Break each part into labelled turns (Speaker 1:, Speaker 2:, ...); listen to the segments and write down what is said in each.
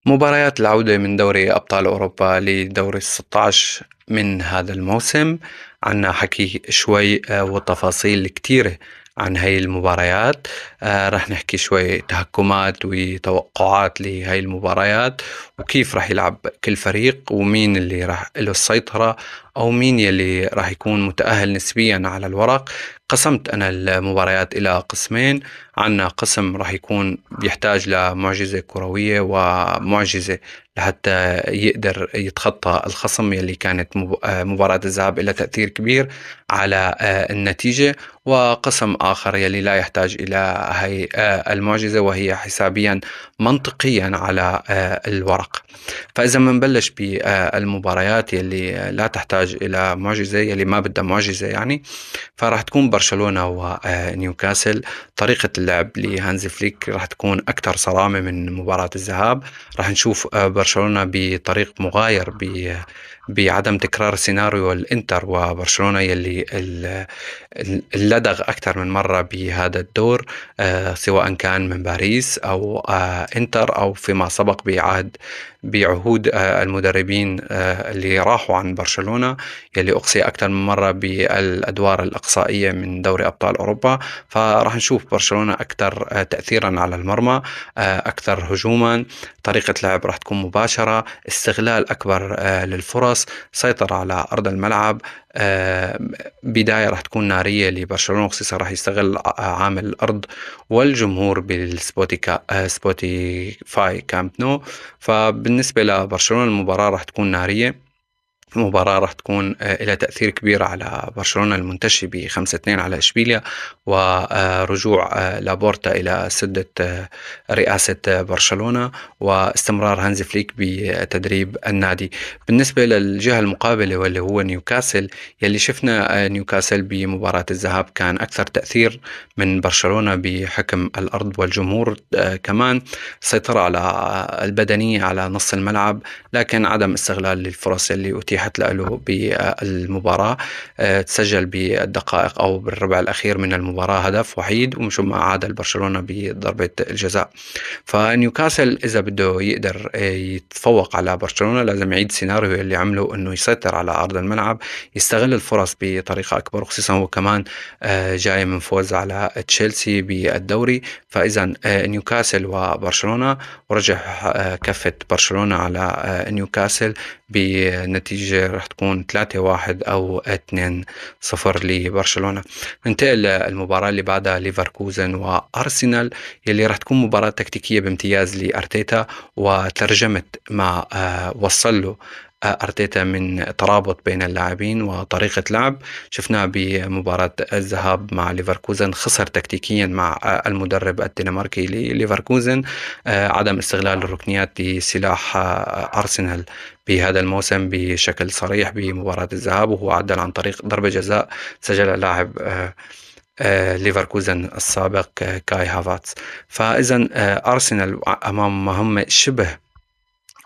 Speaker 1: مباريات العودة من دوري أبطال أوروبا لدور ال16 من هذا الموسم. عنا حكي شوي وتفاصيل كتيرة عن هاي المباريات. رح نحكي شوي تهكمات وتوقعات لهاي المباريات، وكيف رح يلعب كل فريق، ومين اللي رح له السيطرة، أو مين يلي رح يكون متأهل نسبيا على الورق. قسمت أنا المباريات إلى قسمين. عنا قسم راح يكون بيحتاج لمعجزة كروية ومعجزة لحتى يقدر يتخطى الخصم يلي كانت مباراة الذهاب إلى تأثير كبير على النتيجة، وقسم آخر يلي لا يحتاج إلى هاي المعجزة، وهي حسابيا منطقيا على الورق. فإذا منبلش بالمباريات يلي لا تحتاج إلى معجزة، يلي ما بدها معجزة يعني، فراح تكون برشلونة ونيوكاسل. طريقة اللعب لهانز فليك راح تكون أكثر صرامة من مباراة الذهاب. راح نشوف برشلونة بطريق مغاير بعدم تكرار سيناريو الانتر وبرشلونة يلي اللدغ أكثر من مرة بهذا الدور، سواء كان من باريس أو انتر، أو فيما سبق بعهود المدربين اللي راحوا عن برشلونة، يلي أقصي أكثر من مرة بالأدوار الإقصائية من دوري أبطال أوروبا. فراح نشوف برشلونة أكثر تأثيرا على المرمى، أكثر هجوما. طريقة لعب راح تكون مباشرة، استغلال أكبر للفرص، سيطرة على أرض الملعب. بداية راح تكون نارية لبرشلونة، خصيصا راح يستغل عامل الأرض والجمهور سبوتيفاي كامب نو. فبالنسبة لبرشلونة المباراة راح تكون نارية. مباراة راح تكون إلى تأثير كبير على برشلونة المنتشي ب5-2 على إشبيليا، ورجوع لابورتا إلى سدة رئاسة برشلونة، واستمرار هانزي فليك بتدريب النادي. بالنسبة للجهة المقابلة واللي هو نيوكاسل، يلي شفنا نيوكاسل بمباراة الذهاب كان أكثر تأثير من برشلونة بحكم الأرض والجمهور، كمان سيطرة على البدنية على نص الملعب، لكن عدم استغلال للفرص اللي أتيحت له بالمباراة. تسجل بالدقائق أو بالربع الأخير من المباراة هدف وحيد، ومن ثم عاد برشلونة بضربة الجزاء. فنيوكاسل إذا بده يقدر يتفوق على برشلونة لازم يعيد سيناريو اللي عمله، إنه يسيطر على أرض الملعب، يستغل الفرص بطريقة أكبر، خصوصا هو كمان جاي من فوز على تشيلسي بالدوري. فإذا نيوكاسل وبرشلونة، ورجح كفة برشلونة على نيوكاسل بنتيجة رح تكون 3-1 أو 2-0 لبرشلونة. ننتقل للمباراة اللي بعدها، ليفركوزن وأرسنال، يلي رح تكون مباراة تكتيكية بامتياز لأرتيتا، وترجمة ما وصل له أرتيتا من ترابط بين اللاعبين وطريقة لعب. شفناه بمباراة الذهاب مع ليفركوزن، خسر تكتيكيا مع المدرب الدنماركي لليفركوزن. عدم استغلال الركنيات لسلاح أرسنال بهذا الموسم بشكل صريح بمباراة الذهاب، وهو عدل عن طريق ضربة جزاء سجل اللاعب ليفركوزن السابق كاي هافاتس. فإذا أرسنال أمام مهمة شبه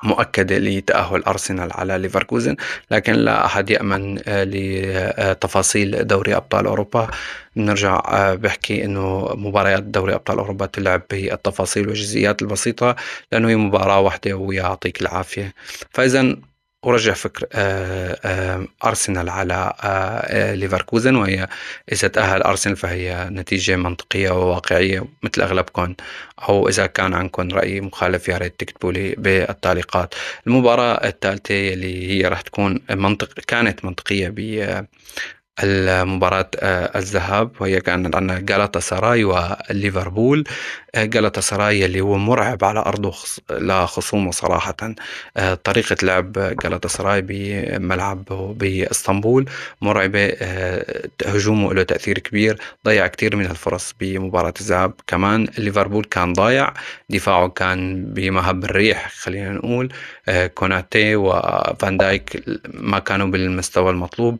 Speaker 1: مؤكدة لتأهل أرسنال على ليفركوزن، لكن لا أحد يأمن لتفاصيل دوري أبطال أوروبا. نرجع بحكي أنه مباريات دوري أبطال أوروبا تلعب بالتفاصيل والجزئيات البسيطة، لأنه هي مباراة واحدة ويعطيك العافية. فإذا أرجح فكر أرسنال على ليفركوزن، وهي إذا تأهل أرسنال فهي نتيجة منطقية وواقعية مثل أغلبكم، أو إذا كان عندكم رأي مخالف يا ريت تكتبوا لي بالتعليقات. المباراة الثالثة اللي هي راح تكون كانت منطقية المباراة الذهاب، وهي كانت عندنا جالاتا سراي وليفربول. جالاتا سراي اللي هو مرعب على أرضه لخصومه صراحة. طريقة لعب جالاتا سراي بملعبه بإسطنبول مرعبة. هجومه له تأثير كبير، ضيع كتير من الفرص بمباراة الذهاب. كمان ليفربول كان ضايع، دفاعه كان بمهب الريح خلينا نقول. كوناتي وفان دايك ما كانوا بالمستوى المطلوب.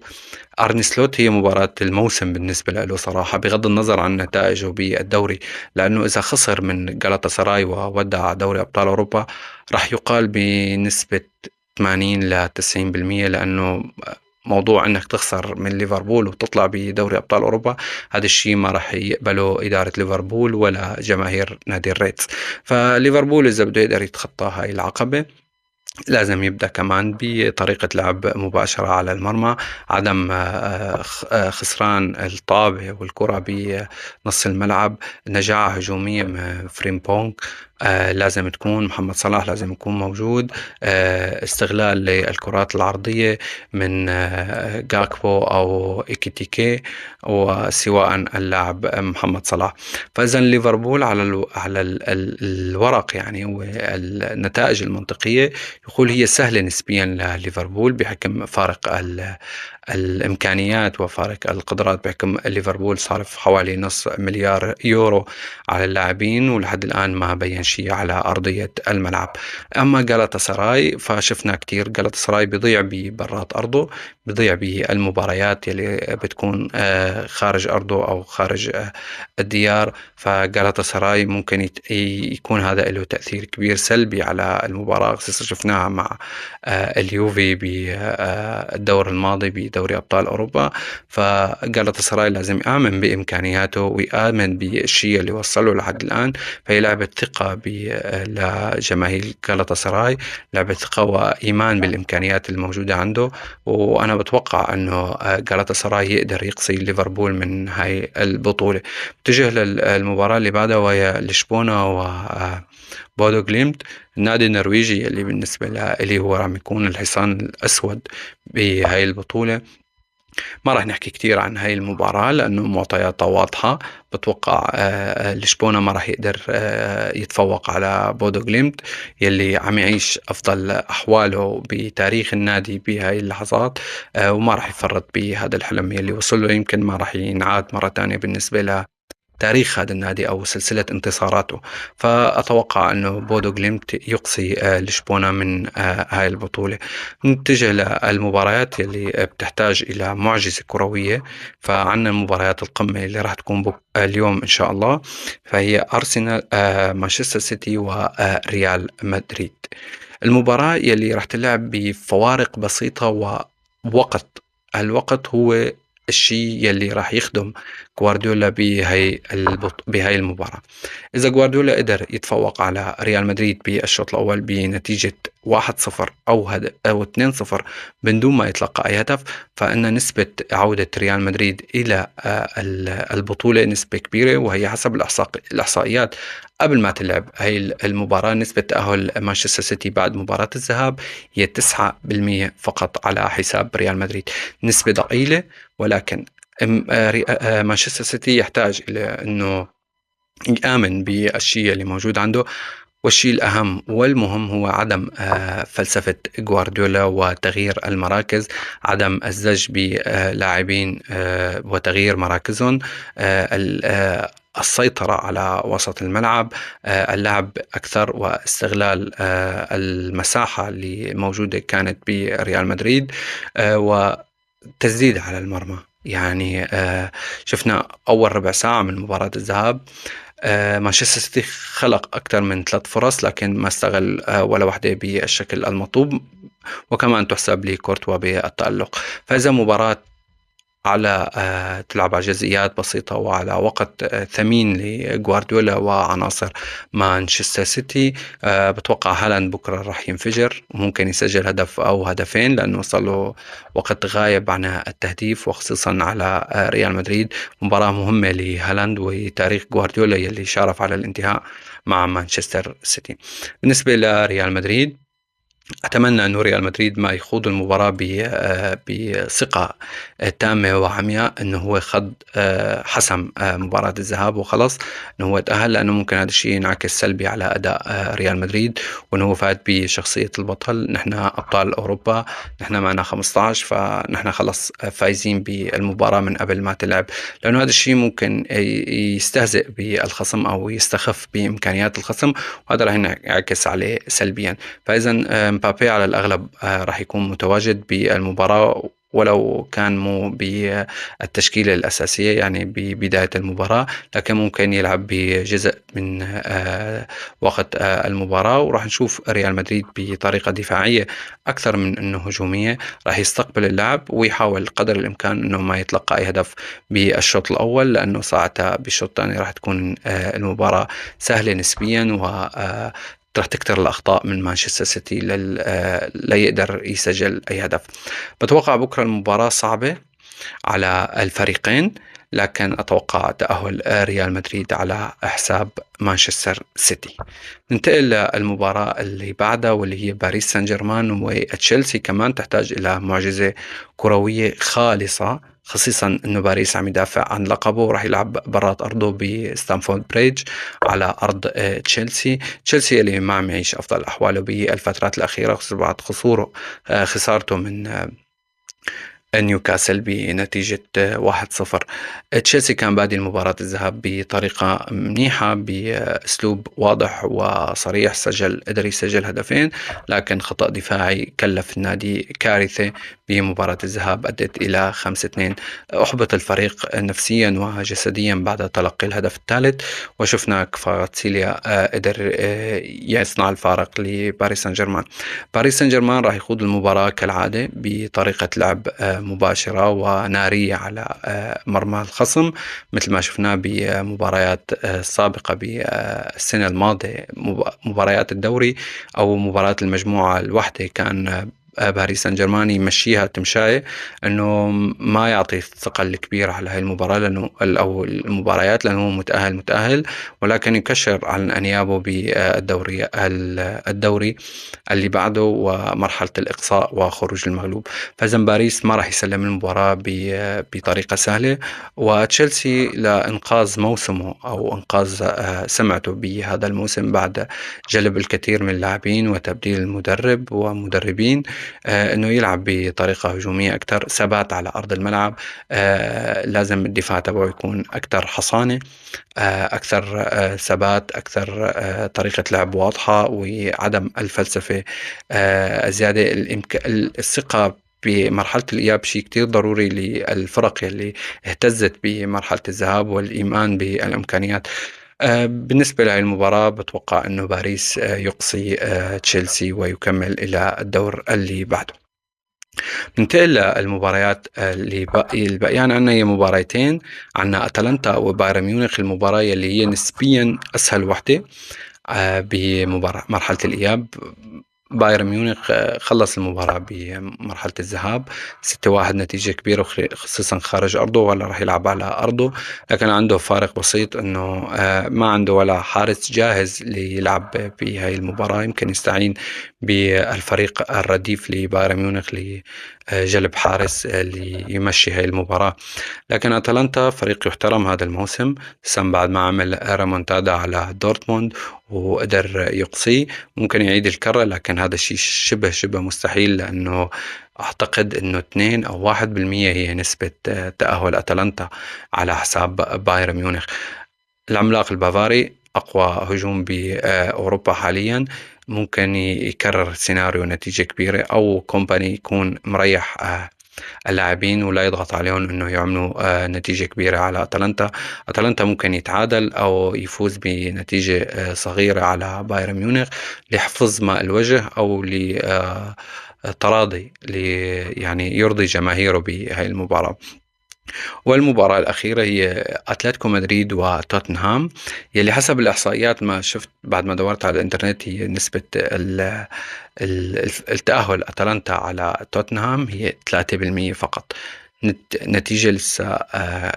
Speaker 1: أرني سلوت هي مباراة الموسم بالنسبة له صراحة، بغض النظر عن نتائجه بالدوري، لأنه إذا خسر من جالاتا سراي وودع دوري أبطال أوروبا راح يقال بنسبة 80 ل 90%، لأنه موضوع انك تخسر من ليفربول وتطلع بدوري ابطال اوروبا، هذا الشيء ما راح يقبله اداره ليفربول ولا جماهير نادي الريدز. فليفربول اذا بده يقدر يتخطى هاي العقبه لازم يبدأ كمان بطريقة لعب مباشرة على المرمى، عدم خسران الطابة والكرة بنص الملعب، نجاعة هجومية من فريمبونج لازم تكون، محمد صلاح لازم يكون موجود، استغلال للكرات العرضية من جاكبو أو إيكيتيكي وسواء اللاعب محمد صلاح. فإذا ليفربول الورق يعني والنتائج المنطقية يقول هي سهلة نسبيا لليفربول بحكم فارق الإمكانيات وفارق القدرات، بحكم ليفربول صارف حوالي نص مليار يورو على اللاعبين ولحد الآن ما بين شيء على أرضية الملعب. أما جالاتا سراي فشفنا كتير جالاتا سراي بيضيع ببرات أرضه، بيضيع بالمباريات يلي بتكون خارج أرضه أو خارج الديار. فجالاتا سراي ممكن يكون هذا له تأثير كبير سلبي على المباراة، خصوصا شفناها مع اليوفي بالدور الماضي بدوري أبطال أوروبا. فجالاتا سراي لازم يآمن بإمكانياته ويآمن بالشيء اللي وصله لحد الآن. فهي لعبة ثقة لجماهير جالاتا سراي، لعبة ثقة وإيمان بالإمكانيات الموجودة عنده. وأنا بتوقع أنه جالاتا سراي يقدر يقصي ليفربول من هاي البطولة. اتجه للمباراة اللي بعدها وهي لشبونة وبودو جليمت، النادي النرويجي اللي بالنسبة لي هو راح يكون الحصان الأسود بهاي البطولة. ما راح نحكي كتير عن هاي المباراة لأنه معطياتها واضحة. بتوقع لشبونة ما راح يقدر يتفوق على بودو جليمت يلي عم يعيش أفضل أحواله بتاريخ النادي بهاي اللحظات، وما راح يفرط بهذا الحلم يلي وصل له، يمكن ما راح ينعاد مرة تانية بالنسبة له تاريخ هذا النادي أو سلسلة انتصاراته. فأتوقع أنه بودو جليمت يقصي لشبونة من هاي البطولة. نتجه للمباريات يلي بتحتاج إلى معجزة كروية. فعنا مباريات القمة اللي راح تكون اليوم إن شاء الله، فهي أرسنال مانشستر سيتي وريال مدريد. المباراة يلي راح تلعب بفوارق بسيطة ووقت، الوقت هو الشيء يلي راح يخدم جوارديولا بهاي المباراة. إذا جوارديولا قدر يتفوق على ريال مدريد بالشوط الأول بنتيجة 1-0 أو 2-0 من دون ما يتلقى أي هدف، فإن نسبة عودة ريال مدريد إلى البطولة نسبة كبيرة. وهي حسب الإحصائيات قبل ما تلعب هاي المباراة، نسبة تأهل مانشستر سيتي بعد مباراة الذهاب هي 9% فقط على حساب ريال مدريد. نسبة ضئيلة، ولكن مانشستر سيتي يحتاج إلى أنه يآمن بالشيء اللي موجود عنده. والشيء الأهم والمهم هو عدم فلسفة جوارديولا وتغيير المراكز، عدم الزج بلاعبين وتغيير مراكزهم، السيطرة على وسط الملعب، اللعب أكثر واستغلال المساحة اللي موجودة كانت بريال مدريد، وتسديد على المرمى. يعني شفنا أول ربع ساعة من مباراة الذهاب مانشستر سيتي خلق أكثر من 3 فرص لكن ما استغل ولا واحدة بالشكل المطلوب، وكمان تحسب لكورتوا بالتألق. فإذا مباراة على تلعب على جزئيات بسيطة وعلى وقت ثمين لجوارديولا وعناصر مانشستر سيتي، بتوقع هالاند بكرة راح ينفجر وممكن يسجل هدف أو هدفين لأنه وصل له وقت غايب عن التهديف، وخصوصا على ريال مدريد. مباراة مهمة لهالاند وتاريخ جوارديولا يلي شارف على الانتهاء مع مانشستر سيتي. بالنسبة لريال مدريد، أتمنى أن ريال مدريد ما يخوض المباراة بثقة تامة وعمياء أنه هو خد حسم مباراة الذهاب وخلص أنه هو تأهل، لأنه ممكن هذا الشيء ينعكس سلبي على أداء ريال مدريد وأنه هو فات بشخصية البطل. نحن أبطال أوروبا، نحن معنا 15، فنحن خلص فايزين بالمباراة من قبل ما تلعب، لأنه هذا الشيء ممكن يستهزئ بالخصم أو يستخف بإمكانيات الخصم، وهذا راح ينعكس عليه سلبيا. فإذا مبابي على الأغلب راح يكون متواجد بالمباراة، ولو كان مو بالتشكيلة الأساسية يعني ببداية المباراة، لكن ممكن يلعب بجزء من وقت المباراة. وراح نشوف ريال مدريد بطريقة دفاعية أكثر من أنه هجومية، راح يستقبل اللعب ويحاول قدر الإمكان أنه ما يتلقى أي هدف بالشوط الأول، لأنه ساعتها بالشوط الثاني راح تكون المباراة سهلة نسبيا، و راح تكتر الأخطاء من مانشستر سيتي لا يقدر يسجل أي هدف. بتوقع بكرة المباراة صعبة على الفريقين، لكن أتوقع تأهل ريال مدريد على حساب مانشستر سيتي. ننتقل للمباراة اللي بعدها واللي هي باريس سان جيرمان وتشيلسي، كمان تحتاج إلى معجزة كروية خالصة، خصيصا انه باريس عم يدافع عن لقبه وراح يلعب برات ارضه بستانفورد بريدج على ارض تشيلسي اللي ما عم يعيش افضل احواله بالفترات الاخيره، خصوصا بعد خسارته من نيوكاسل بنتيجة 1-0. تشيلسي كان بادي المباراة الذهاب بطريقة منيحة بأسلوب واضح وصريح، قدر يسجل هدفين، لكن خطأ دفاعي كلف النادي كارثة بمباراة الذهاب أدت إلى 5-2. أحبط الفريق نفسيا وجسديا بعد تلقي الهدف الثالث، وشفنا كفاراتسيليا قدر يصنع الفارق لباريس سان جيرمان. باريس سان جيرمان راح يخوض المباراة كالعادة بطريقة لعب مباشرة ونارية على مرمى الخصم، مثل ما شفناه بمباريات سابقة بالسنة الماضية، مباريات الدوري أو مباراة المجموعة الوحدة. كان باريس سان جيرمان يمشيها تمشاية، انه ما يعطي الثقل الكبير على هاي المباراة لانه او المباريات، لانه هو متأهل، ولكن يكشر عن انيابه بالدوري اللي بعده ومرحلة الإقصاء وخروج المغلوب. فإذا باريس ما راح يسلم المباراة بطريقة سهلة. وتشيلسي لإنقاذ موسمه أو إنقاذ سمعته بهذا الموسم بعد جلب الكثير من اللاعبين وتبديل المدرب ومدربين، أنه يلعب بطريقة هجومية أكثر، ثبات على أرض الملعب. لازم الدفاع تبعه يكون أكثر حصانة، أكثر ثبات، أكثر طريقة لعب واضحة، وعدم الفلسفة زيادة. الثقة بمرحلة الإياب شيء كتير ضروري للفرق اللي اهتزت بمرحلة الذهاب، والإيمان بالإمكانيات. بالنسبة للمباراة بتوقع أنه باريس يقصي تشيلسي ويكمل إلى الدور اللي بعده. ننتقل للمباريات الباقيان. عنا هي مباراتين، عنا أتلانتا وبايرن ميونخ، المباراة اللي هي نسبيا أسهل وحدة بمباراة مرحلة الإياب. بايرن ميونخ خلص المباراة بمرحلة الذهاب 6-1، نتيجة كبيرة، خصوصا خارج أرضه، ولا راح يلعب على أرضه. لكن عنده فارق بسيط أنه ما عنده ولا حارس جاهز ليلعب بهاي المباراة. يمكن يستعين بالفريق الرديف لبايرن ميونخ لجلب حارس ليمشي هاي المباراة. لكن أتلانتا فريق يحترم هذا الموسم، بعد ما عمل ريمونتادا على دورتموند وقدر يقصيه، ممكن يعيد الكرة، لكن هذا الشيء شبه مستحيل، لأنه أعتقد أنه 2 أو 1% هي نسبة تأهل أتلانتا على حساب بايرن ميونخ. العملاق البافاري أقوى هجوم بأوروبا حاليا، ممكن يكرر سيناريو نتيجة كبيرة، أو كومباني يكون مريح اللاعبين ولا يضغط عليهم انه يعملوا نتيجة كبيرة على أتلانتا ممكن يتعادل او يفوز بنتيجة صغيرة على بايرن ميونخ لحفظ ماء الوجه، او لتراضي يعني يرضي جماهيره بهاي المباراة. والمباراة الأخيرة هي أتلتيكو مدريد وتوتنهام، يلي حسب الإحصائيات ما شفت بعد ما دورت على الإنترنت، هي نسبة التأهل أتلانتا على توتنهام هي 3% فقط. نتيجة لسه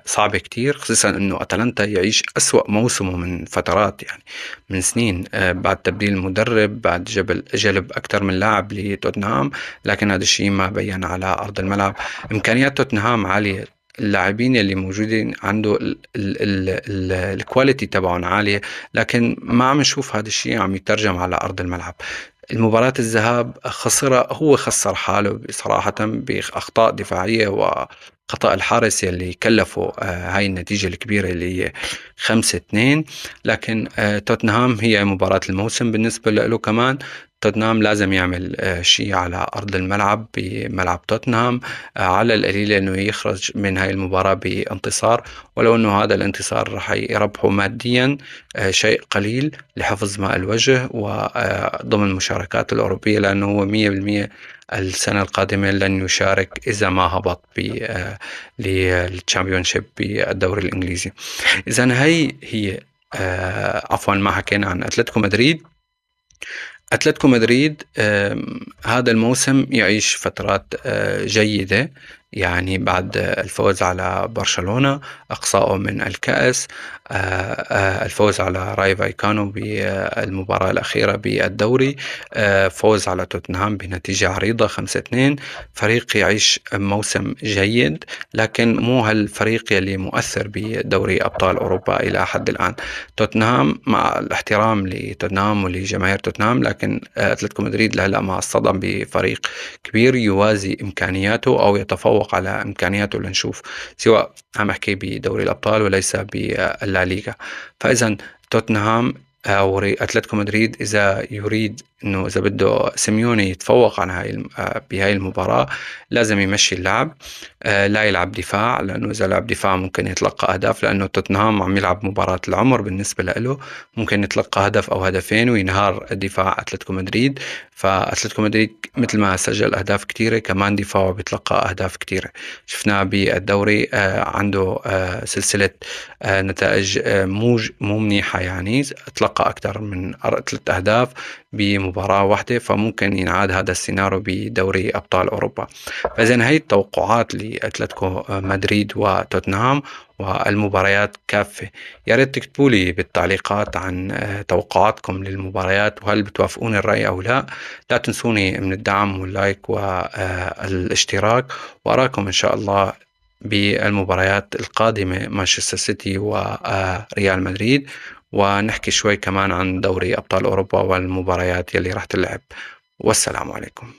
Speaker 1: صعبة كتير، خصوصا أنه أتلانتا يعيش أسوأ موسمه من فترات، يعني من سنين، بعد تبديل المدرب، بعد جلب أكثر من لاعب لتوتنهام، لكن هذا الشيء ما بين على أرض الملعب. إمكانيات توتنهام عالية، اللاعبين اللي موجودين عنده الكواليتي تبعهم عالية، لكن ما عم نشوف هذا الشيء عم يترجم على أرض الملعب. المباراة الذهاب هو خسر حاله صراحة بأخطاء دفاعية خطأ الحارس يلي كلفه هاي النتيجة الكبيرة اللي هي 5-2. لكن توتنهام هي مباراة الموسم بالنسبة له كمان. توتنهام لازم يعمل شيء على أرض الملعب بملعب توتنهام، على القليل أنه يخرج من هاي المباراة بانتصار، ولو أنه هذا الانتصار رح يربحه ماديا شيء قليل لحفظ ماء الوجه وضمن المشاركات الأوروبية، لأنه هو 100% السنة القادمة لن يشارك إذا ما هبط للتشامبيونشيب بالدوري الإنجليزي. إذا هي عفوا ما حكينا عن أتلتيكو مدريد. أتلتيكو مدريد هذا الموسم يعيش فترات جيدة، يعني بعد الفوز على برشلونة، إقصائه من الكأس، الفوز على راي فايكانو بالمباراة الأخيرة بالدوري، فوز على توتنهام بنتيجة عريضة 5-2. فريق يعيش موسم جيد، لكن مو هالفريق يلي مؤثر بدوري أبطال أوروبا إلى حد الآن. توتنهام مع الاحترام لتوتنهام ولجماهير توتنهام، لكن أتلتيكو مدريد لهلا ما اصطدم بفريق كبير يوازي إمكانياته أو يتفوق على إمكانياته لنشوف، سواء عم أحكي بدوري الأبطال وليس بالليغا. فإذا توتنهام أو أتلتيكو مدريد إذا يريد إنه إذا بده سيميوني يتفوق عن بهاي المباراة لازم يمشي اللعب، لا يلعب دفاع، لأنه إذا لعب دفاع ممكن يتلقى أهداف، لأنه توتنهام عم يلعب مباراة العمر بالنسبة له، ممكن يتلقى هدف أو هدفين وينهار دفاع أتلتيكو مدريد. فأتلتيكو مدريد مثل ما سجل أهداف كتيرة كمان دفاعه بيتلقى أهداف كتيرة. شفناه بالدوري عنده سلسلة نتائج مو منيحة، يعني تلقى أكثر من 3 أهداف بمباراة واحدة، فممكن ينعاد هذا السيناريو بدوري أبطال أوروبا. فإذا هي التوقعات لأتلتيكو مدريد وتوتنهام والمباريات كافة. يا ريت تكتبوا لي بالتعليقات عن توقعاتكم للمباريات، وهل بتوافقون الرأي أو لا. لا تنسوني من الدعم واللايك والاشتراك، وأراكم إن شاء الله بالمباريات القادمة مانشستر سيتي وريال مدريد، ونحكي شوي كمان عن دوري أبطال أوروبا والمباريات يلي راح تلعب. والسلام عليكم.